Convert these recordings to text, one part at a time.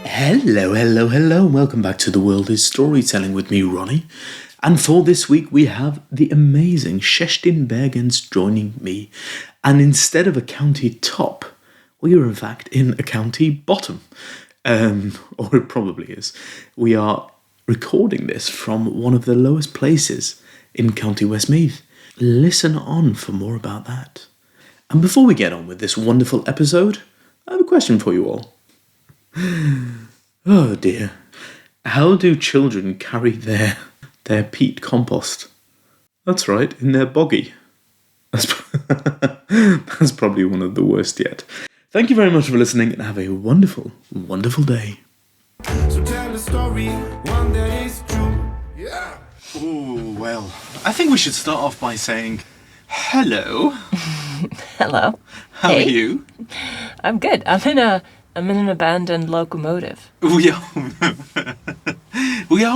Hello, hello, hello. Welcome back to The World is Storytelling with me, Ronni. And for this week, we have the amazing Kerstin Bergentz joining me. And instead of a county top, we are in fact in a county bottom. Or it probably is. We are recording this from one of the lowest places in County Westmeath. Listen on for more about that. And before we get on with this wonderful episode, I have a question for you all. Oh dear. How do children carry their peat compost? That's right, in their boggy. That's probably one of the worst yet. Thank you very much for listening and have a wonderful, wonderful day. So tell a story, one that is true. Yeah. Oh, well, I think we should start off by saying hello. Hello. How are you? I'm good. I'm in an abandoned locomotive. We are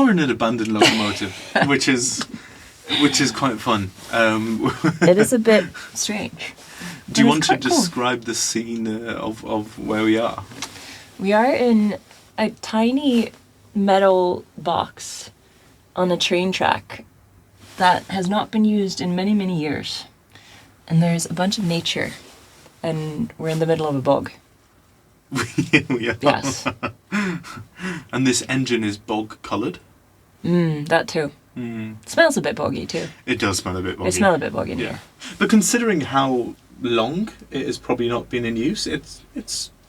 in an abandoned locomotive, which is quite fun. It is a bit strange. Do you want to describe the scene of where we are? We are in a tiny metal box on a train track that has not been used in many, many years. And there's a bunch of nature, and we're in the middle of a bog. We are. Yes. And this engine is bog-coloured? That too. It smells a bit boggy too. It does smell a bit boggy. It smells a bit boggy in here. But considering how long it has probably not been in use, it's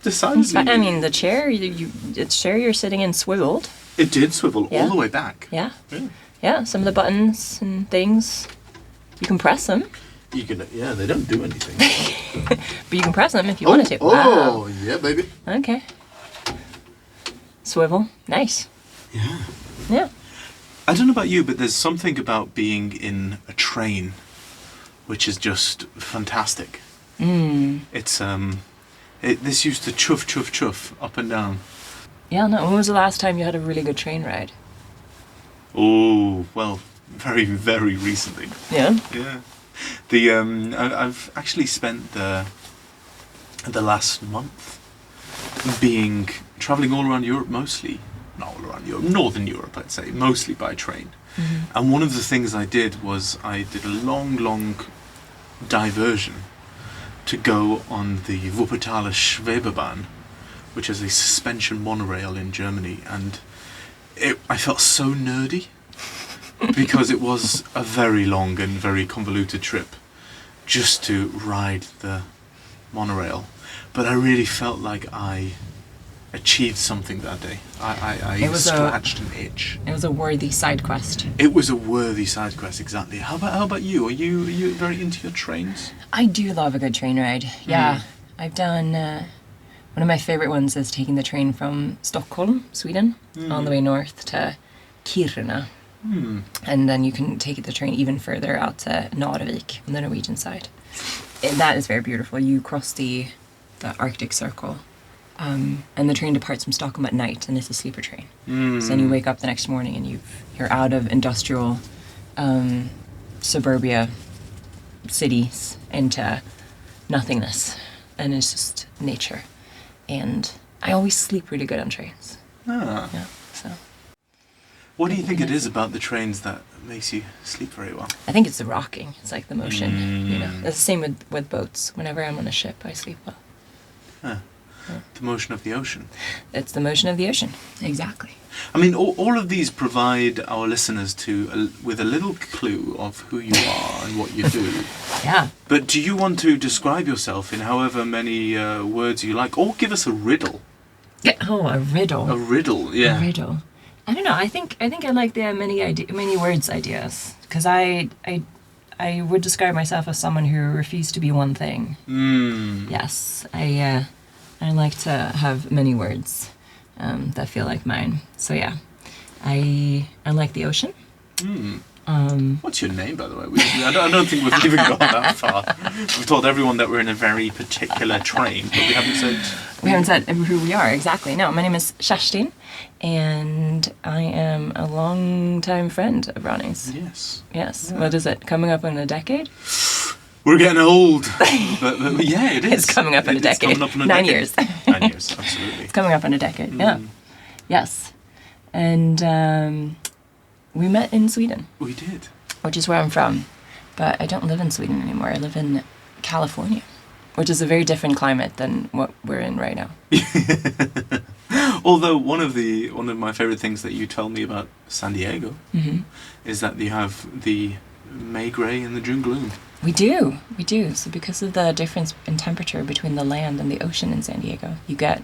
decidedly... I mean, the chair, you're sitting in swiveled. It did swivel all the way back. Yeah. Yeah, some of the buttons and things, you can press them. They don't do anything. But you can press them if you wanted to. Oh, yeah, baby. Okay. Swivel. Nice. Yeah. Yeah. I don't know about you, but there's something about being in a train which is just fantastic. It's this used to chuff, chuff, chuff up and down. Yeah, no. When was the last time you had a really good train ride? Oh, well, very, very recently. Yeah. Yeah. I've actually spent the last month travelling all around Europe, mostly, not all around Europe, Northern Europe, I'd say, mostly by train. Mm-hmm. And one of the things I did was I did a long, long diversion to go on the Wuppertaler Schwebebahn, which is a suspension monorail in Germany, and I felt so nerdy. Because it was a very long and very convoluted trip just to ride the monorail. But I really felt like I achieved something that day. I scratched an itch. It was a worthy side quest. It was a worthy side quest, exactly. How about you? Are you very into your trains? I do love a good train ride. Yeah. I've done... one of my favourite ones is taking the train from Stockholm, Sweden, all the way north to Kiruna. And then you can take the train even further out to Narvik on the Norwegian side. That is very beautiful. You cross the Arctic Circle, and the train departs from Stockholm at night, and it's a sleeper train. So then you wake up the next morning and you're out of industrial suburbia cities into nothingness, and it's just nature. And I always sleep really good on trains. Yeah, so. What do you think it is about the trains that makes you sleep very well? I think it's the rocking. It's like the motion, you know. It's the same with boats. Whenever I'm on a ship, I sleep well. The motion of the ocean. It's the motion of the ocean. Exactly. I mean, all of these provide our listeners with a little clue of who you are and what you do. Yeah. But do you want to describe yourself in however many words you like, or give us a riddle? Oh, a riddle. A riddle, yeah. A riddle. I don't know. I think I like the many words ideas, because I would describe myself as someone who refused to be one thing. Yes, I like to have many words that feel like mine. So yeah, I like the ocean. What's your name, by the way? I don't think we've even gone that far. We've told everyone that we're in a very particular train, but we haven't said... We haven't said who we are, exactly. No, my name is Kerstin, and I am a long-time friend of Ronnie's. Yes. Yes. Yeah. What is it? Coming up in a decade? We're getting old. but yeah, it is. It's coming up in a decade. It's coming up in a 9 decade. years. 9 years, absolutely. It's coming up in a decade, yeah. Yes. And we met in Sweden. We did. Which is where I'm from. But I don't live in Sweden anymore. I live in California, which is a very different climate than what we're in right now. Although one of my favorite things that you tell me about San Diego is that you have the May grey and the June gloom. We do. So because of the difference in temperature between the land and the ocean in San Diego, you get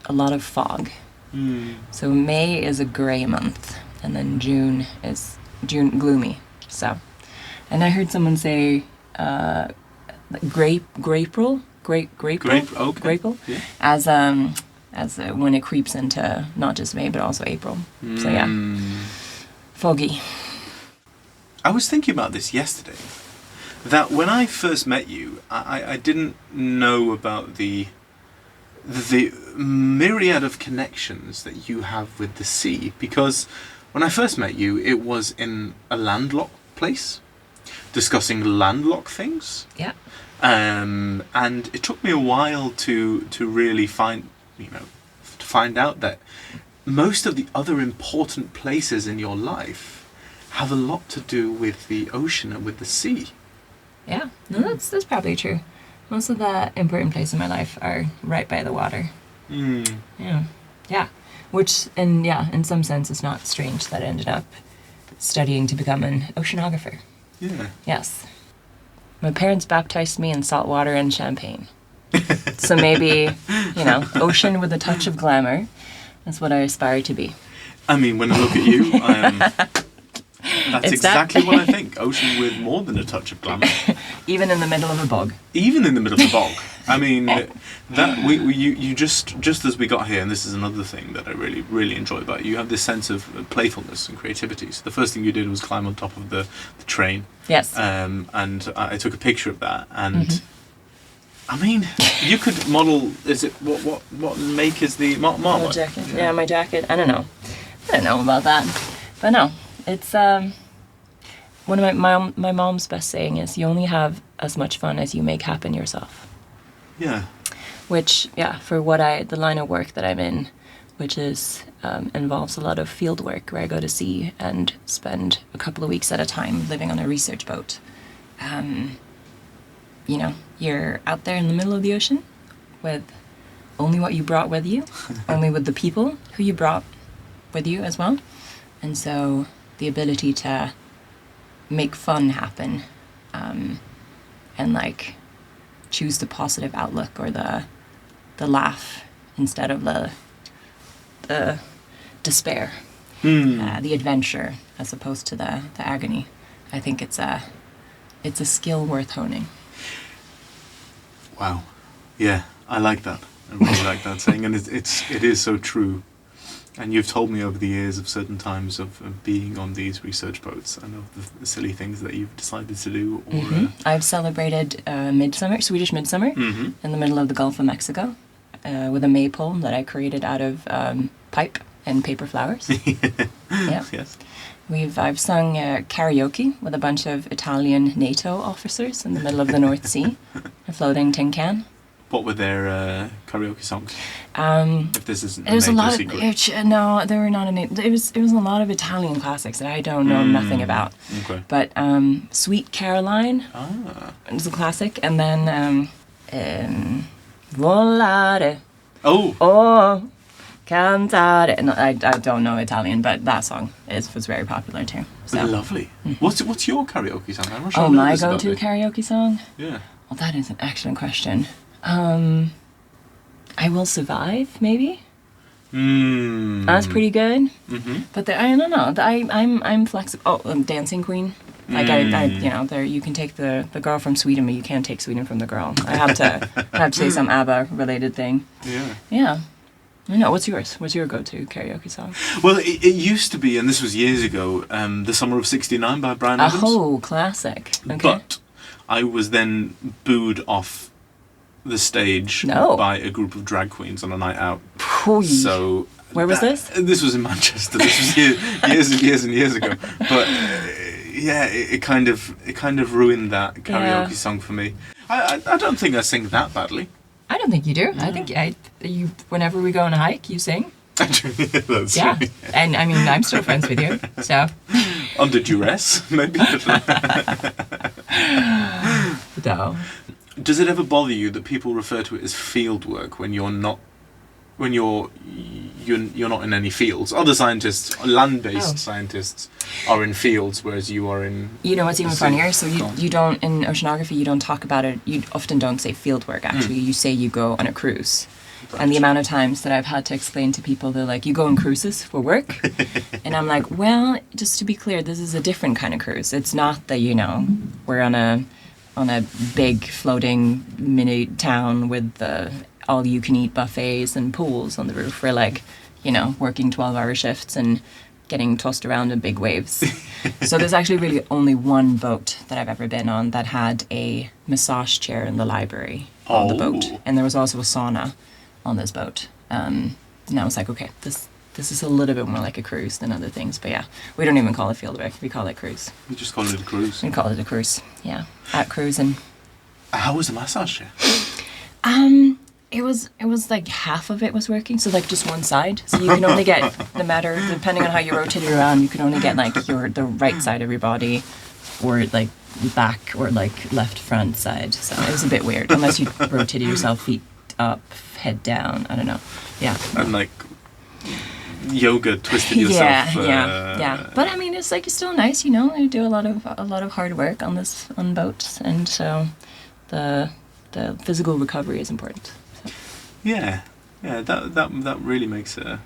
a lot of fog. So May is a grey month, and then June gloomy. So, and I heard someone say Grapeful, yeah. as when it creeps into not just May but also April. So yeah, foggy. I was thinking about this yesterday. That when I first met you, I didn't know about the myriad of connections that you have with the sea, because when I first met you, it was in a landlocked place, discussing landlocked things. Yeah. And it took me a while to really find out that most of the other important places in your life have a lot to do with the ocean and with the sea. Yeah, no, that's probably true. Most of the important places in my life are right by the water. Yeah. Which, in some sense, it's not strange that I ended up studying to become an oceanographer. Yeah. Yes. My parents baptized me in salt water and champagne. So maybe, ocean with a touch of glamour. That's what I aspire to be. I mean, when I look at you, that's exactly what I think. Ocean with more than a touch of glamour. Even in the middle of a bog. Even in the middle of a bog. I mean, that you just as we got here, and this is another thing that I really, really enjoy about you have this sense of playfulness and creativity. So the first thing you did was climb on top of the train. Yes. And I took a picture of that, and I mean, you could model. Is it what make is the Marmot jacket? Yeah, my jacket. I don't know about that, but no. It's one of my mom's best saying is you only have as much fun as you make happen yourself. Yeah. Which, for the line of work that I'm in, which is involves a lot of field work where I go to sea and spend a couple of weeks at a time living on a research boat. You're out there in the middle of the ocean with only what you brought with you, only with the people who you brought with you as well. And so the ability to make fun happen and choose the positive outlook or the laugh instead of the despair, the adventure as opposed to the agony. I think it's a skill worth honing. Wow. Yeah, I like that. I really like that saying, and it is so true. And you've told me over the years of certain times of being on these research boats and of the silly things that you've decided to do. Or I've celebrated Swedish midsummer, in the middle of the Gulf of Mexico with a maypole that I created out of pipe and paper flowers. Yeah. Yes. I've sung karaoke with a bunch of Italian NATO officers in the middle of the North Sea, a floating tin can. What were their karaoke songs? If this isn't it was a lot secret. No, there were not any. It was a lot of Italian classics that I don't know nothing about. Okay. But Sweet Caroline was a classic, and then Volare. Oh, cantare. No, I don't know Italian, but that song was very popular too. So. Lovely. What's your karaoke song? I'm not sure. Oh, my go-to karaoke song? Yeah. Well, that is an excellent question. I Will Survive, maybe. That's pretty good. Mm-hmm. But I don't know. I'm flexible. Oh, Dancing Queen. There you can take the girl from Sweden, but you can't take Sweden from the girl. I have to say some ABBA related thing. Yeah. Yeah. I know. What's yours? What's your go-to karaoke song? Well, it used to be, and this was years ago, The Summer of '69 by Brian Adams. Oh, classic. Okay. But I was then booed off the stage by a group of drag queens on a night out. So where was this? This was in Manchester. This was years and years and years ago. But it kind of ruined that karaoke song for me. I don't think I sing that badly. I don't think you do. I think you. Whenever we go on a hike, you sing. That's Yeah, right. and I mean, I'm still friends with you, so. Under duress, maybe. No. Does it ever bother you that people refer to it as field work when you're not, when you're not in any fields? Other scientists, land-based scientists, are in fields, whereas you are in. You know what's even the sea. funnier? So you don't, in oceanography, you don't talk about it. You often don't say field work. Actually, you say you go on a cruise. Right. And the amount of times that I've had to explain to people, they're like, "You go on cruises for work," and I'm like, "Well, just to be clear, this is a different kind of cruise. It's not that we're on a big floating mini town with all-you-can-eat buffets and pools on the roof. We're like, working 12-hour shifts and getting tossed around in big waves." So there's actually really only one boat that I've ever been on that had a massage chair in the library on the boat, and there was also a sauna on this boat. And I was like, okay, this is a little bit more like a cruise than other things. But yeah, we don't even call it field work. We call it cruise. We just call it a cruise. We call it a cruise. Yeah, at cruising. How was the massage chair? It was like half of it was working, so like just one side. So you can only get, no matter, depending on how you rotate it around, you can only get like the right side of your body, or like back, or like left front side. So it was a bit weird, unless you rotated yourself feet up, head down. I don't know. Yeah. And like yoga twisted yourself. Yeah. But I mean, it's like, it's still nice, You do a lot of hard work on boats, and so the physical recovery is important. So. Yeah. That really makes a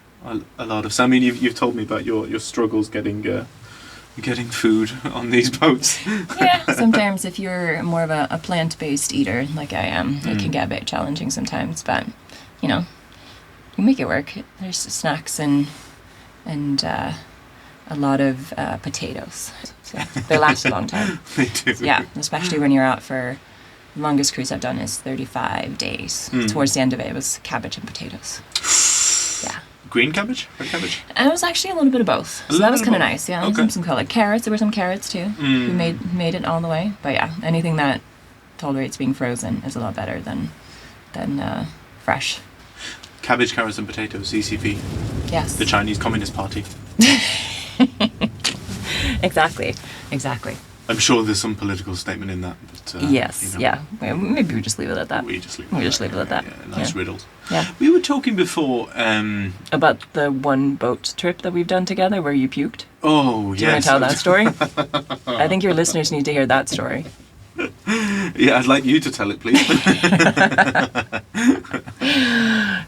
lot of sense. I mean, you've told me about your struggles getting food on these boats. Yeah, sometimes if you're more of a plant-based eater like I am, it can get a bit challenging sometimes. But you make it work. There's snacks and a lot of potatoes. So they last a long time. They do. Yeah, especially when you're out for. The longest cruise I've done is 35 days. Towards the end of it was cabbage and potatoes. Yeah. Green cabbage? Red cabbage? And it was actually a little bit of both. So that was kind of nice, yeah. Okay. Some color. Carrots, there were some carrots too. We made it all the way. But yeah, anything that tolerates being frozen is a lot better than fresh. Cabbage, carrots and potatoes, CCP. Yes. The Chinese Communist Party. Exactly. I'm sure there's some political statement in that. But, Yes, yeah. Well, maybe we just leave it at that. We just leave it at that. Yeah, nice riddles. Yeah. We were talking before. About the one boat trip that we've done together where you puked. Oh, Do you want to tell that story? I think your listeners need to hear that story. Yeah, I'd like you to tell it, please.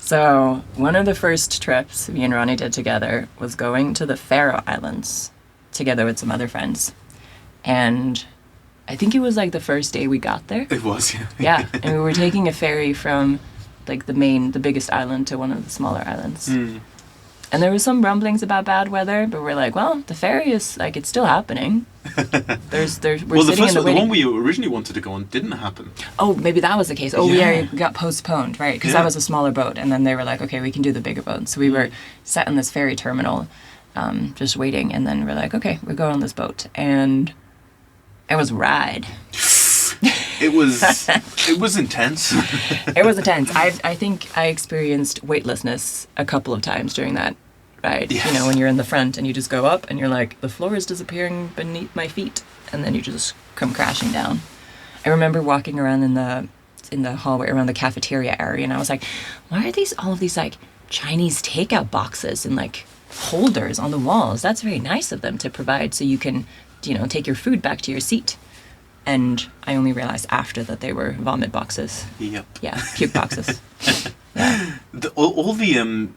So, one of the first trips me and Ronni did together was going to the Faroe Islands together with some other friends. And I think it was like the first day we got there. It was, yeah. Yeah, and we were taking a ferry from like the biggest island to one of the smaller islands. And there was some rumblings about bad weather, but we're like, well, the ferry is like, it's still happening. We're sitting in the one we originally wanted to go on didn't happen. Oh, maybe that was the case. Oh, Yeah. we got postponed, right? Because that was a smaller boat, and then they were like, okay, we can do the bigger boat. So we were sat in this ferry terminal, just waiting, and then we're like, okay, we're going on this boat, and it was a ride. It was intense. It was intense. I think I experienced weightlessness a couple of times during that ride. Yes. When you're in the front and you just go up and you're like, the floor is disappearing beneath my feet, and then you just come crashing down. I remember walking around in the hallway around the cafeteria area, and I was like, why are all of these like Chinese takeout boxes and like holders on the walls? That's very nice of them to provide so you can, take your food back to your seat. And I only realized after that they were vomit boxes. Yep. Yeah, puke boxes. Yeah. All the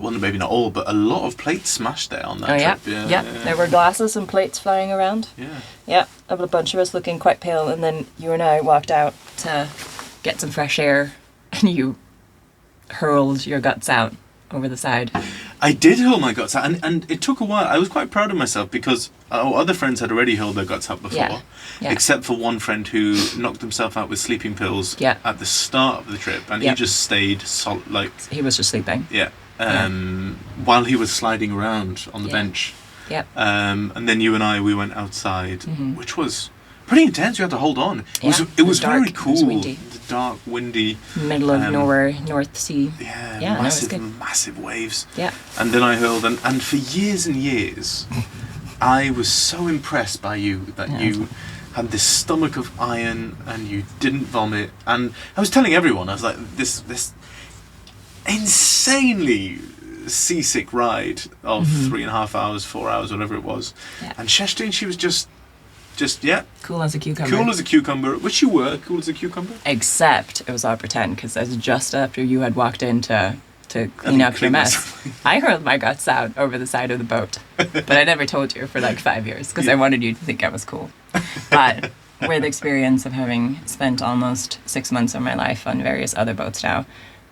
well, maybe not all, but a lot of plates smashed there on that trip. Yeah. There were glasses and plates flying around. Yeah. Yeah, a bunch of us looking quite pale, and then you and I walked out to get some fresh air, and you hurled your guts out over the side. I did hurl my guts out, and it took a while. I was quite proud of myself because other friends had already hurled their guts out before, Yeah. except for one friend who knocked himself out with sleeping pills at the start of the trip, and he just stayed He was just sleeping. Yeah. While he was sliding around on the bench. Yep. And then you and we went outside, which was pretty intense. You had to hold on. It was dark, very cool. it was windy. The dark, windy. Middle of nowhere, North Sea. Yeah, Yeah, no, it was good. massive waves. Yeah. And then I hurled, and for years and years, I was so impressed by you that you had this stomach of iron and you didn't vomit. And I was telling everyone, I was like, this insanely seasick ride of 3.5 hours, 4 hours, whatever it was. Yeah. And Kerstin, she was just Cool as a cucumber. cool as a cucumber, which you were, cool as a cucumber. Except it was all pretend, because it was just after you had walked in to clean up your mess. I hurled my guts out over the side of the boat. But I never told you for like 5 years, because I wanted you to think I was cool. But with experience of having spent almost 6 months of my life on various other boats now,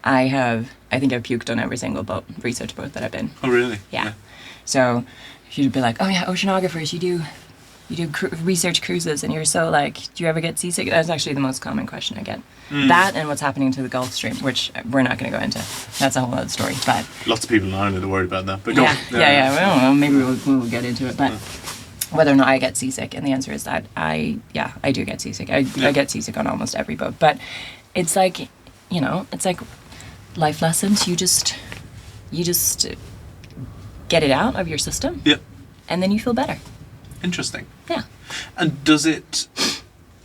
I think I've puked on every single research boat that I've been. Oh, really? Yeah. So you'd be like, oh yeah, oceanographers, you do research cruises, and you're so like, do you ever get seasick? That's actually the most common question I get. That and what's happening to the Gulf Stream, which we're not going to go into. That's a whole other story. But Lots of people in Ireland are worried about that. But go on. Yeah. Well, maybe we'll get into it. But whether or not I get seasick, and the answer is that I do get seasick. I get seasick on almost every boat. But it's like, it's like life lessons. You just get it out of your system. Yeah. And then you feel better. Interesting. Yeah. And does it?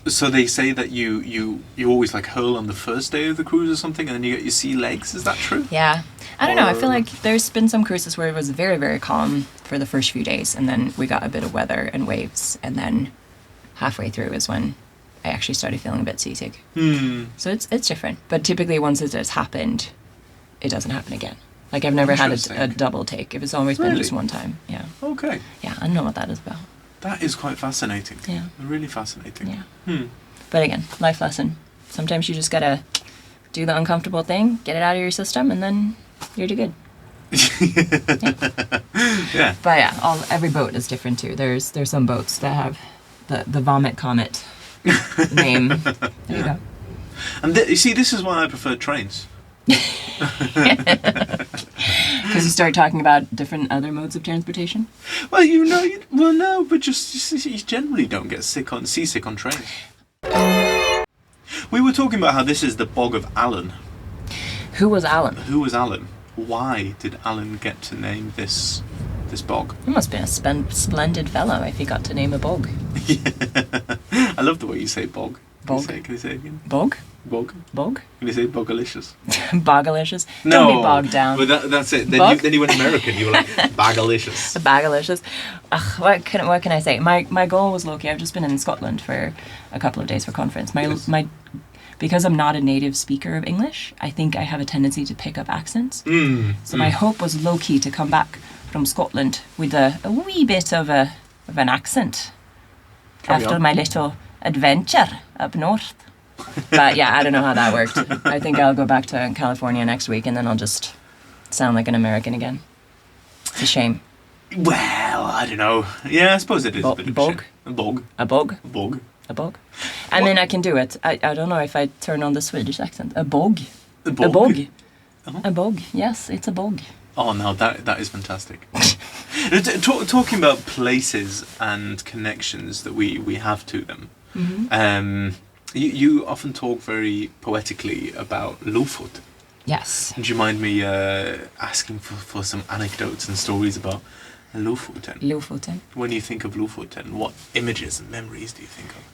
So they say that you always like hurl on the first day of the cruise or something, and then you get your sea legs. Is that true? Yeah. I don't know. I feel like there's been some cruises where it was very, very calm for the first few days, and then we got a bit of weather and waves, and then halfway through is when I actually started feeling a bit seasick. So it's different. But typically, once it has happened, it doesn't happen again. Like I've never had a double take. It's always been just one time. Yeah. Okay. Yeah, I don't know what that is about. That is quite fascinating. Yeah. Really fascinating. Yeah. But again, life lesson. Sometimes you just gotta do the uncomfortable thing, get it out of your system, and then you're good. Yeah. But yeah, every boat is different too. There's some boats that have the Vomit Comet name. There you go. And you see, this is why I prefer trains. Because you start talking about different other modes of transportation. Well, no, but just you generally don't get seasick on trains. We were talking about how this is the Bog of Allen. Who was Alan? Who was Allen? Why did Allen get to name this bog? He must have been a splendid fellow if he got to name a bog. I love the way you say bog. Bog. Can you say it again? Bog? Bog. Bog? Can you say bogalicious? Bogalicious? No. Don't be bogged down. But that's it. Then you went American. You were like, bagalicious. Bagalicious. Ugh, what can I say? My goal was low-key. I've just been in Scotland for a couple of days for conference. Because I'm not a native speaker of English, I think I have a tendency to pick up accents. So my hope was low-key to come back from Scotland with a wee bit of an accent after my little adventure up north. But yeah, I don't know how that worked. I think I'll go back to California next week, and then I'll just sound like an American again. It's a shame. Well, I don't know. Yeah, I suppose it is a bit of a shame. A bog. A bog? A bog. A bog? I mean, I can do it. I don't know if I turn on the Swedish accent. A bog. A bog. A bog. Uh-huh. A bog. Yes, it's a bog. Oh no, that is fantastic. Talking about places and connections that we have to them. Mm-hmm. You often talk very poetically about Lofoten. Yes. Would you mind me asking for some anecdotes and stories about Lofoten? Lofoten. When you think of Lofoten, what images and memories do you think of?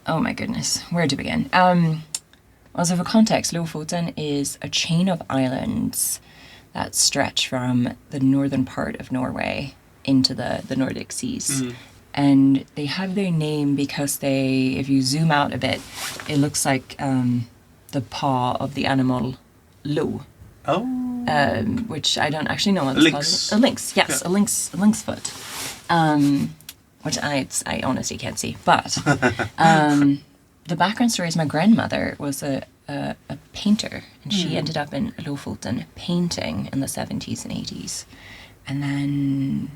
Oh my goodness, where to begin? Well, so for context, Lofoten is a chain of islands that stretch from the northern part of Norway into the Nordic seas. And they have their name because if you zoom out a bit, it looks like the paw of the animal lo. Oh. Which I don't actually know what it's called. A lynx, yes, yeah. a lynx foot. Which I honestly can't see. But the background story is my grandmother was a painter, and she ended up in Lofoten painting in the 70s and 80s. And then,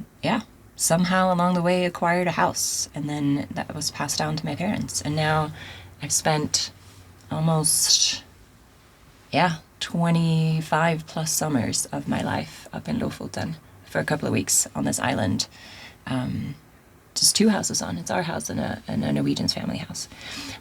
somehow along the way acquired a house, and then that was passed down to my parents. And now I've spent almost 25 plus summers of my life up in Lofoten for a couple of weeks on this island. just 2 houses on. It's our house and a Norwegian's family house.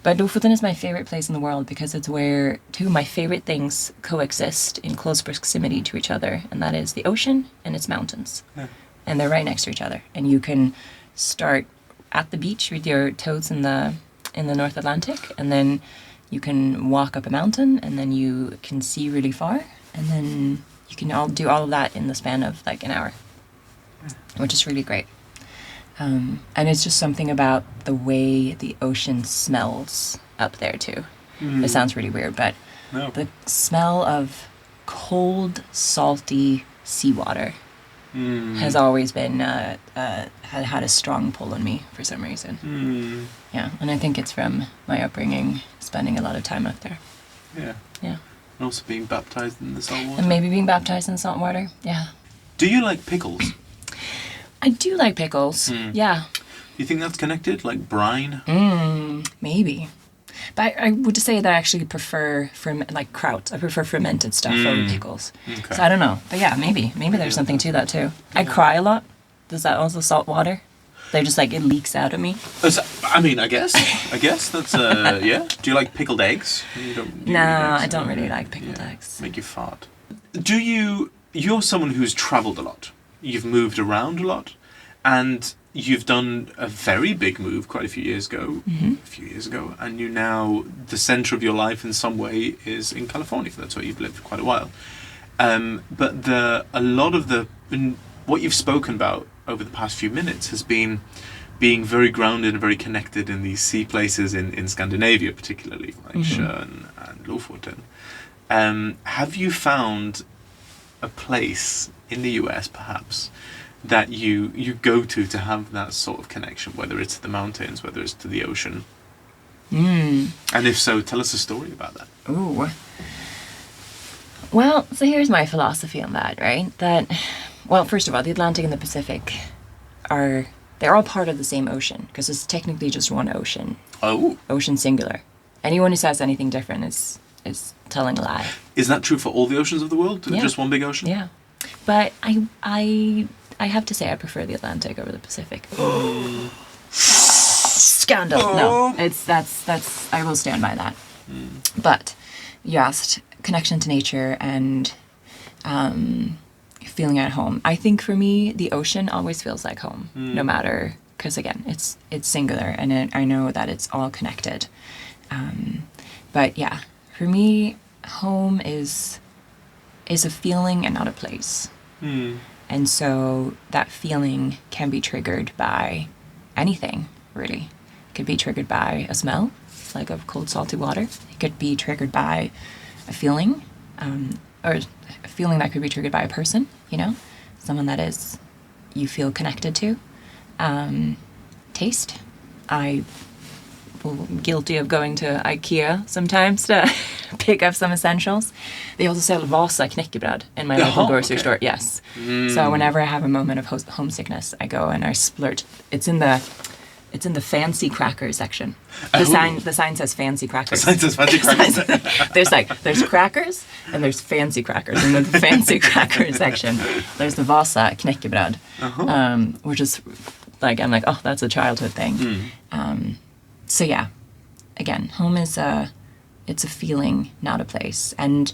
But Lofoten is my favorite place in the world because it's where 2 of my favorite things coexist in close proximity to each other, and that is the ocean and its mountains. Yeah. And they're right next to each other. And you can start at the beach with your toes in the North Atlantic, and then you can walk up a mountain, and then you can see really far, and then you can do all of that in the span of like an hour, which is really great. And it's just something about the way the ocean smells up there too. It sounds really weird, but the smell of cold, salty seawater has always been had a strong pull on me for some reason. Yeah, and I think it's from my upbringing, spending a lot of time up there. Yeah. Yeah. And also being baptized in the salt water. And maybe being baptized in salt water. Yeah. Do you like pickles? I do like pickles. Yeah. You think that's connected, like brine? Maybe. But I would say that I actually prefer like kraut. I prefer fermented stuff over pickles. Okay. So I don't know. But yeah, maybe there's something to that too. I cry a lot. Does that also salt water? They're just like, it leaks out of me. I mean, I guess that's yeah. Do you like pickled eggs? No, I don't really like pickled eggs. Make you fart. You're someone who's travelled a lot. You've moved around a lot, and you've done a very big move quite a few years ago, and you now, the centre of your life in some way is in California. That's where you've lived for quite a while. But a lot of what you've spoken about over the past few minutes has been being very grounded and very connected in these sea places in Scandinavia, particularly, like Sjön and Lofoten. Have you found a place in the US, perhaps, that you go to have that sort of connection, whether it's to the mountains, whether it's to the ocean? And if so, tell us a story about that. Ooh. Well, so here's my philosophy on that, right? Well, first of all, the Atlantic and the Pacific they're all part of the same ocean, because it's technically just one ocean. Oh. Ocean singular. Anyone who says anything different is telling a lie. Is that true for all the oceans of the world? Yeah. Just one big ocean? Yeah. But I have to say I prefer the Atlantic over the Pacific. Scandal. No, that's I will stand by that. But you asked connection to nature and feeling at home. I think for me, the ocean always feels like home, no matter, because again, it's singular, and I know that it's all connected. But yeah, for me, home is a feeling and not a place. And so that feeling can be triggered by anything, really. It could be triggered by a smell, like of cold, salty water. It could be triggered by a feeling, or a feeling that could be triggered by a person, someone that you feel connected to. Taste. I'm guilty of going to IKEA sometimes to pick up some essentials. They also sell Vasa knäckebröd in my local grocery store. Yes. So whenever I have a moment of homesickness, I go and I splurge. It's in the fancy crackers section. The sign says fancy crackers. The sign says fancy crackers. There's crackers and there's fancy crackers. And in the fancy cracker section, there's the Vasa knäckebröd, which is like, I'm like, oh, that's a childhood thing. So yeah, again, home it's a feeling, not a place. And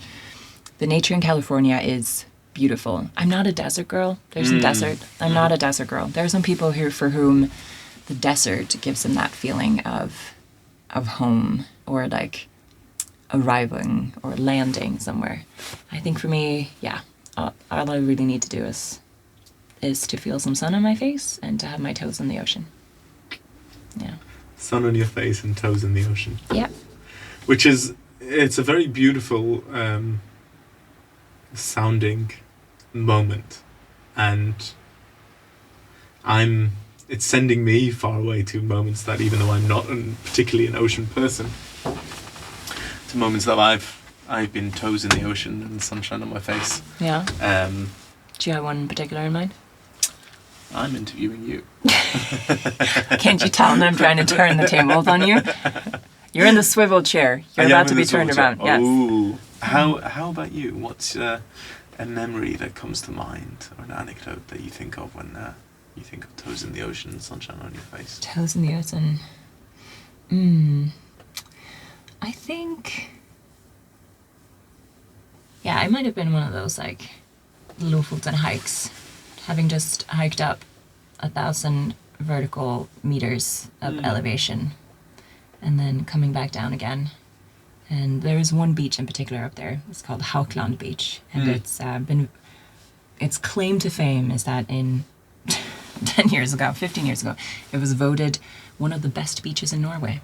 the nature in California is beautiful. I'm not a desert girl. There's a desert. I'm not a desert girl. There are some people here for whom the desert gives them that feeling of home, or like arriving or landing somewhere. I think for me, yeah, all I really need to do is to feel some sun on my face and to have my toes in the ocean. Yeah. Sun on your face and toes in the ocean. Yeah. It's a very beautiful sounding moment, and it's sending me far away to moments that, even though I'm not particularly an ocean person, to moments that I've been toes in the ocean and sunshine on my face. Yeah. Do you have one in particular in mind? I'm interviewing you. Can't you tell I'm trying to turn the tables on you? You're in the swivel chair. You're about to be turned around. Yes. Oh. How about you? What's a memory that comes to mind, or an anecdote that you think of when you think of toes in the ocean and sunshine on your face? Toes in the ocean. I think... Yeah, I might have been one of those, like, Lofoten hikes. Having just hiked up 1,000 vertical meters of elevation. And then coming back down again. And there is one beach in particular up there. It's called Haukland Beach. And its claim to fame is that in 15 years ago, it was voted one of the best beaches in Norway.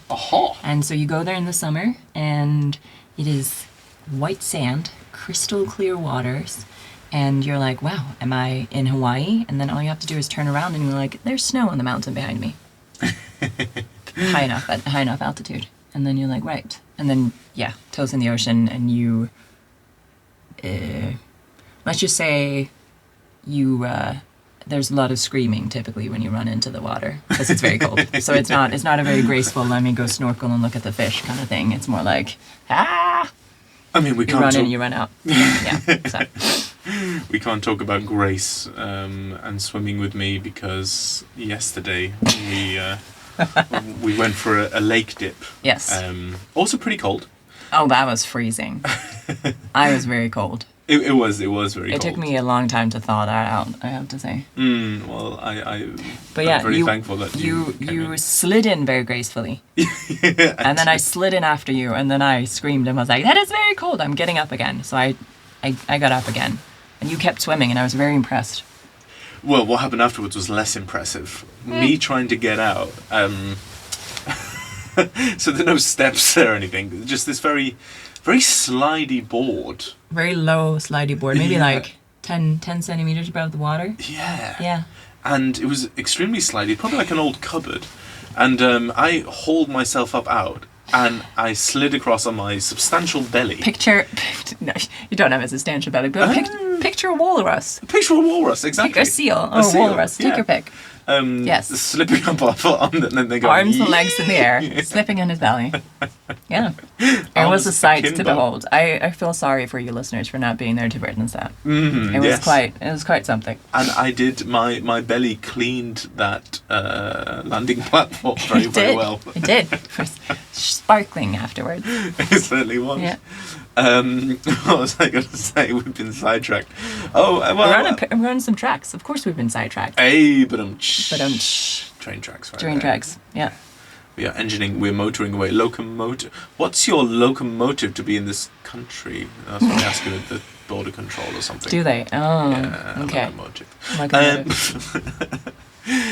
Aha! And so you go there in the summer, and it is white sand, crystal clear waters, and you're like, wow, am I in Hawaii? And then all you have to do is turn around and you're like, there's snow on the mountain behind me. High enough altitude. And then you're like, right. And then, yeah, toes in the ocean, and you, let's just say you, there's a lot of screaming typically when you run into the water because it's very cold. So it's not a very graceful, let me go snorkel and look at the fish kind of thing. It's more like, ah! I mean, we You can't run talk, in, you run out. Yeah, so. we can't talk about grace and swimming with me because yesterday we went for a lake dip. Yes. Also pretty cold. Oh, that was freezing. I was very cold. It was very cold. It took me a long time to thaw that out, I have to say. Well, I'm very thankful that you slid in very gracefully. And then I slid in after you, and then I screamed and was like, that is very cold, I'm getting up again. So I got up again. And you kept swimming, and I was very impressed. Well, what happened afterwards was less impressive. Me trying to get out. So there are no steps there or anything. Just this very, very slidey board. Very low slidey board, maybe like 10 centimeters above the water. Yeah. Yeah. And it was extremely slidey, probably like an old cupboard. And I hauled myself up out, and I slid across on my substantial belly. No, you don't have a substantial belly, but picture a walrus. Picture a walrus, exactly. Pick a seal or a walrus. Take your pick. Yes. Slipping up on and then going, arms and legs in the air, slipping on his belly. Yeah. It was a sight to behold. I feel sorry for you listeners for not being there to witness that. It was quite something. And I did, my belly cleaned that landing platform very well. It did. It was sparkling afterwards. It certainly was. Yeah. What was I going to say? We've been sidetracked. Oh, well, we're on some tracks. Of course, we've been sidetracked. Hey, train tracks. Right. Train tracks. Yeah. We're motoring away. Locomotive. What's your locomotive to be in this country? That's what they ask you at the border control or something. Do they? Oh, yeah, okay. Locomotive.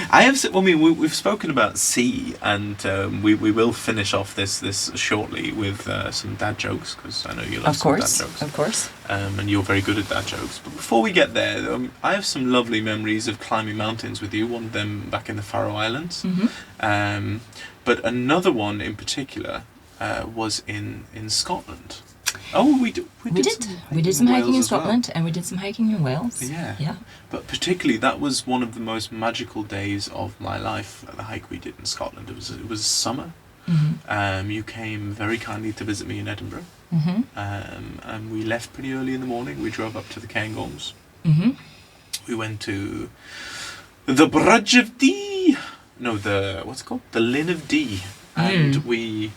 I have. Well, I mean, we've spoken about sea, and we will finish off this shortly with some dad jokes because I know you love some dad jokes. Of course. And you're very good at dad jokes. But before we get there, I have some lovely memories of climbing mountains with you. One of them back in the Faroe Islands. Mm-hmm. But another one in particular was in Scotland. Oh, we did some hiking in Scotland, and we did some hiking in Wales. Yeah. But particularly, that was one of the most magical days of my life. The hike we did in Scotland. It was summer. Mm-hmm. You came very kindly to visit me in Edinburgh. Mm-hmm. And we left pretty early in the morning. We drove up to the Cairngorms. Mm-hmm. We went to the Bridge of Dee. No, what's it called? The Linn of Dee. And we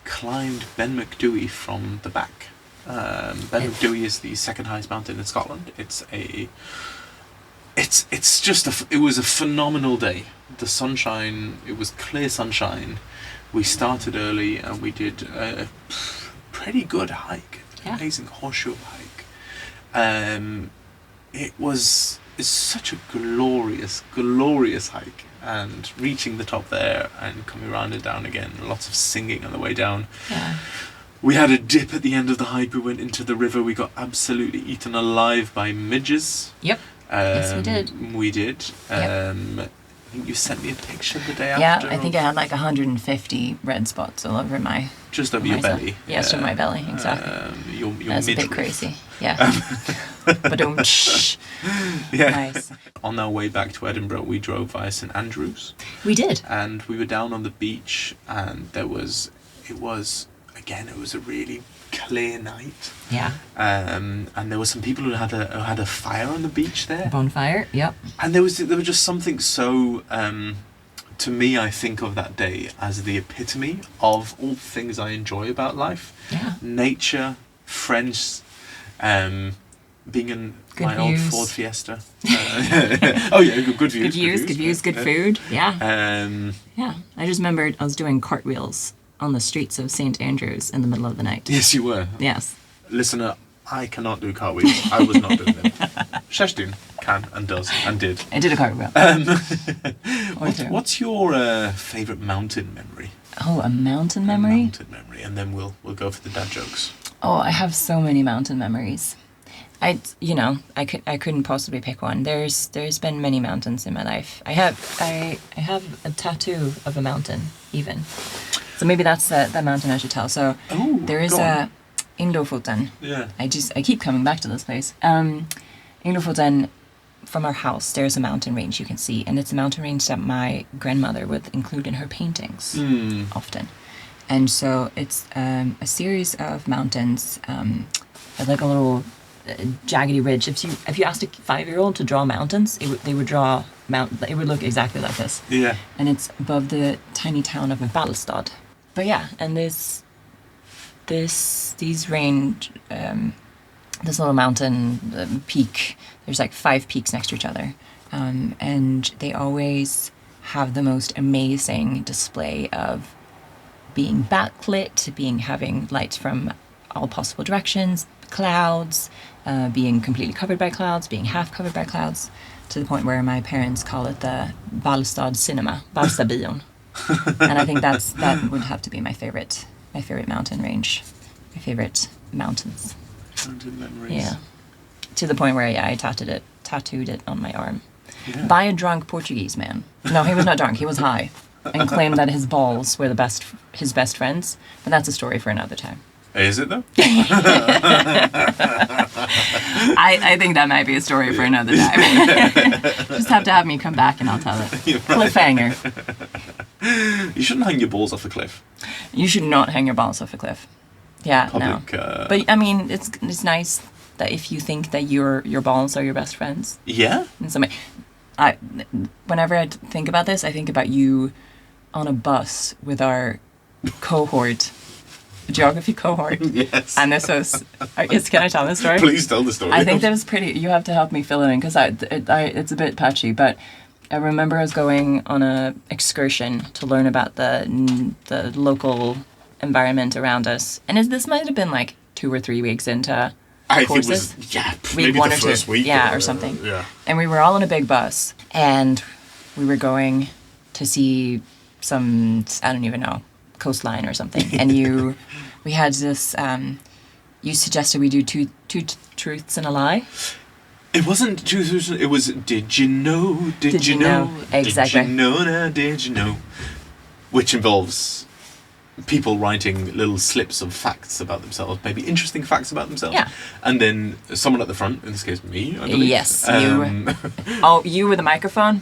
climbed Ben Macdui from the back. Ben Macdui is the second highest mountain in Scotland. It was a phenomenal day. The sunshine, it was clear sunshine. We started early and we did a pretty good hike, an amazing horseshoe hike. It's such a glorious hike, and reaching the top there and coming around and down again, lots of singing on the way down. Yeah. We had a dip at the end of the hike. We went into the river. We got absolutely eaten alive by midges. Yep. Yes, we did. We did. Yep. I think you sent me a picture the day after. Yeah, I think I had like 150 red spots all over my... Just over your belly. Yeah, just over my belly, exactly. Your That's midriff. A bit crazy. Yeah. But yeah. Nice. On our way back to Edinburgh, we drove via St Andrews. We did. And we were down on the beach, and it was a really clear night. Yeah. And there were some people who had a fire on the beach there. Bonfire. Yep. And there was just something so. To me, I think of that day as the epitome of all the things I enjoy about life. Yeah. Nature, friends, being in good my views. old Ford Fiesta. Oh yeah, good views. Good views, good food. Yeah. Yeah. I just remembered I was doing cartwheels on the streets of St. Andrews in the middle of the night. Yes, you were. Yes. Listener, I cannot do cartwheels. I was not doing them. Kerstin can and does and did. I did a cartwheel. What's your favourite mountain memory? Oh, a mountain memory? Mountain memory, and then we'll go for the dad jokes. Oh, I have so many mountain memories. I couldn't possibly pick one. There's been many mountains in my life. I have a tattoo of a mountain even. So maybe that's the mountain I should tell. So there is in Lofoten. Yeah. I keep coming back to this place. In Lofoten, from our house, there's a mountain range you can see, and it's a mountain range that my grandmother would include in her paintings often. And so it's a series of mountains, like a little jaggedy ridge. If you asked a 5-year-old to draw mountains, they would draw it would look exactly like this. Yeah. And it's above the tiny town of Ballstad. But yeah, and these range, this little mountain peak. There's like 5 peaks next to each other, and they always have the most amazing display of being backlit, having lights from all possible directions, clouds, being completely covered by clouds, being half covered by clouds, to the point where my parents call it the Ballstad Cinema, Ballstabion. And I think that would have to be my favorite mountain range, my favorite mountains. Mountain memories. Yeah. To the point where I tattooed it on my arm. Yeah. By a drunk Portuguese man. No, he was not drunk, he was high. And claimed that his balls were his best friends. But that's a story for another time. Is it though? I think that might be a story for another time. Just have to have me come back and I'll tell it. Cliffhanger. You shouldn't hang your balls off a cliff. You should not hang your balls off a cliff. Yeah, Public, no. But I mean, it's nice that if you think that your balls are your best friends. Yeah. In some way, whenever I think about this, I think about you on a bus with our cohort, geography cohort. Yes. And this was. Can I tell this story? Please tell the story. I think that was pretty. You have to help me fill it in because it's a bit patchy, but. I remember I was going on a excursion to learn about the local environment around us, and this might have been like 2 or 3 weeks into courses. Think it was week maybe 1 the or 2, first week, or something. Yeah. And we were all in a big bus, and we were going to see some, I don't even know, coastline or something. And we had this. You suggested we do two truths and a lie. It wasn't truth. It was. Did you know? Did you know? Exactly. Did you know? Now, did you know? Which involves people writing little slips of facts about themselves, maybe interesting facts about themselves. Yeah. And then someone at the front, in this case me, I believe. Yes, you. Oh, you with the microphone?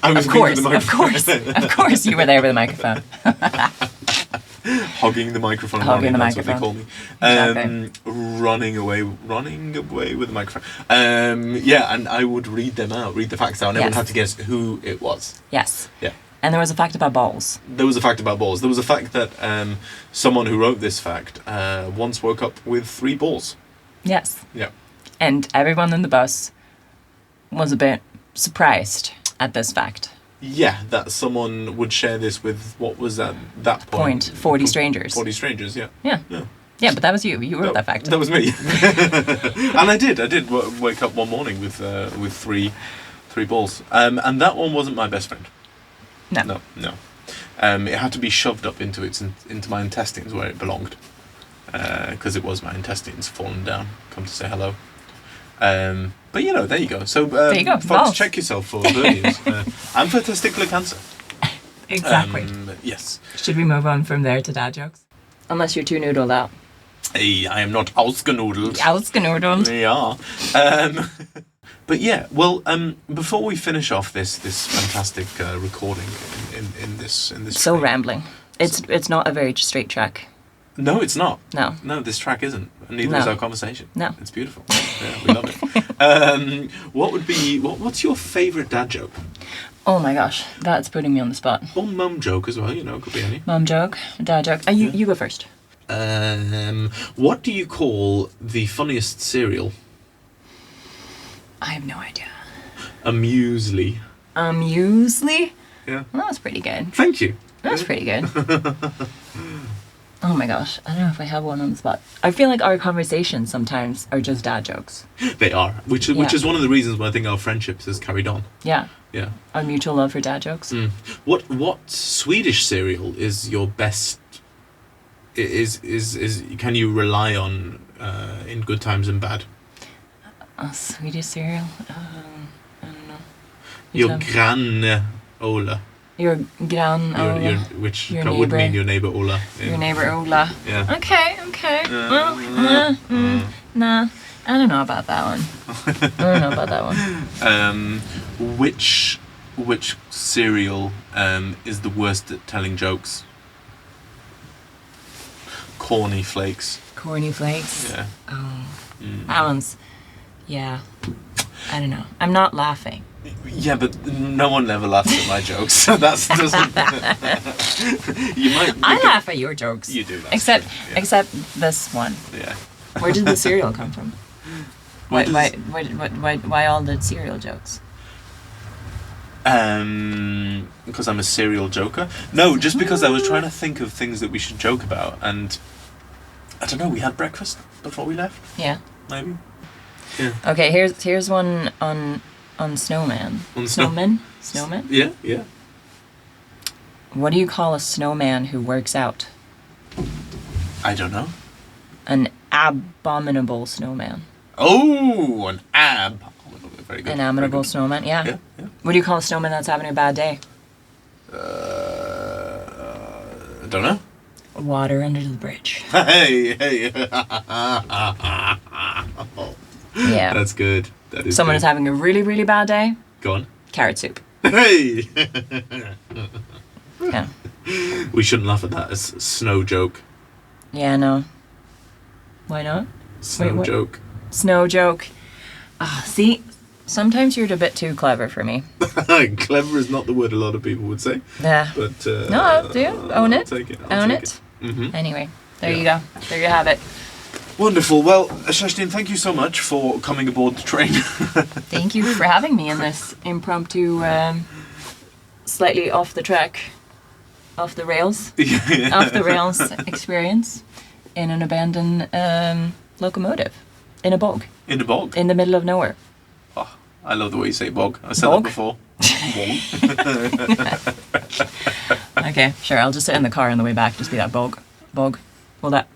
I was Of course, with the microphone. of course, you were there with the microphone. Hogging the microphone. Hogging the that's microphone. what they call me. Exactly. Running away with the microphone. Yeah, and I would read the facts out, and everyone Yes. had to guess who it was. Yes. Yeah. And there was a fact about balls. There was a fact about balls. There was a fact that someone who wrote this fact once woke up with 3 balls. Yes. Yeah. And everyone in the bus was a bit surprised at this fact. Yeah, that someone would share this with, what was that point? 40 strangers. 40 strangers, yeah. Yeah. Yeah. Yeah, but that was you. You wrote that fact. That was me. And I did wake up one morning with 3 balls. And that one wasn't my best friend. No. No. It had to be shoved up into my intestines where it belonged. Because it was my intestines falling down. Come to say hello. But there you go. So there you go. Folks, Balls. check yourself for hernias and for testicular cancer. Exactly. Yes. Should we move on from there to dad jokes? Unless you're too noodled out. Hey, I am not ausgenoodled. Ausgenoodled. Yeah. But yeah, well, before we finish off this fantastic recording in this So train, rambling. It's not a very straight track. No, it's not. No. No, this track isn't. And neither is our conversation. No. It's beautiful. Yeah, we love it. What's your favourite dad joke? Oh my gosh, that's putting me on the spot. Or mum joke as well, could be any. Mum joke, dad joke. You go first. What do you call the funniest cereal? I have no idea. A muesli. Muesli? Yeah. Well, that was pretty good. Thank you. That's pretty good. Oh my gosh, I don't know if I have one on the spot. I feel like our conversations sometimes are just dad jokes. They are, which is one of the reasons why I think our friendships has carried on. Yeah. Yeah. Our mutual love for dad jokes. What Swedish cereal is your best? Is can you rely on in good times and bad? A Swedish cereal? I don't know. Your granne Ola. Your gran Ola. Which your would neighbour. mean your neighbour Ola. Your neighbour Ola. Yeah. Okay. Well, nah. I don't know about that one. Which cereal is the worst at telling jokes? Corny Flakes. Corny Flakes? Yeah. Oh. That one's... Yeah. I don't know. I'm not laughing. Yeah, but no one ever laughs at my jokes, so that doesn't... I laugh at your jokes. You do. Except this one. Yeah. Where did the cereal come from? Why all the cereal jokes? Because I'm a serial joker? No, just because I was trying to think of things that we should joke about, and I don't know, we had breakfast before we left? Yeah. Maybe? Yeah. Okay, here's one on snowman. On Snowman? Snowman? Yeah. What do you call a snowman who works out? I don't know. An abominable snowman. Oh, an ab. Very good. An abominable snowman, yeah. Yeah. What do you call a snowman that's having a bad day? I don't know. Water under the bridge. Hey. Yeah. That's good. That is Someone good. is having a really, really bad day. Go on. Carrot soup. Hey! Yeah. We shouldn't laugh at that as snow joke. Yeah, no. Why not? Snow what? joke. Snow joke. See, sometimes you're a bit too clever for me. Clever is not the word a lot of people would say. Yeah. But No, do you? Own I'll it. take it. Own it. Mm-hmm. Anyway, there you go. There you have it. Wonderful. Well, Kerstin, thank you so much for coming aboard the train. Thank you for having me in this impromptu, slightly off the rails experience in an abandoned locomotive in a bog. In the bog? In the middle of nowhere. Oh, I love the way you say bog. I said Bog? that before. Okay, sure. I'll just sit in the car on the way back. Just be that bog. Bog. Will that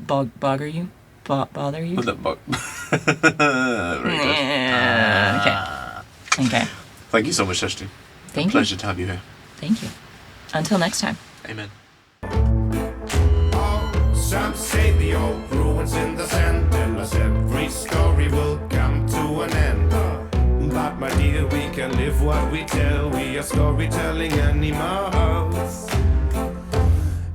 bother you? Bother you? That bog. Very good. Okay. Thank you so much, Kerstin. Thank you. Pleasure to have you here. Thank you. Until next time. Amen. Some say the old ruins in the sand tell us every story will come to an end. But my dear, we can live what we tell. We are storytelling animals.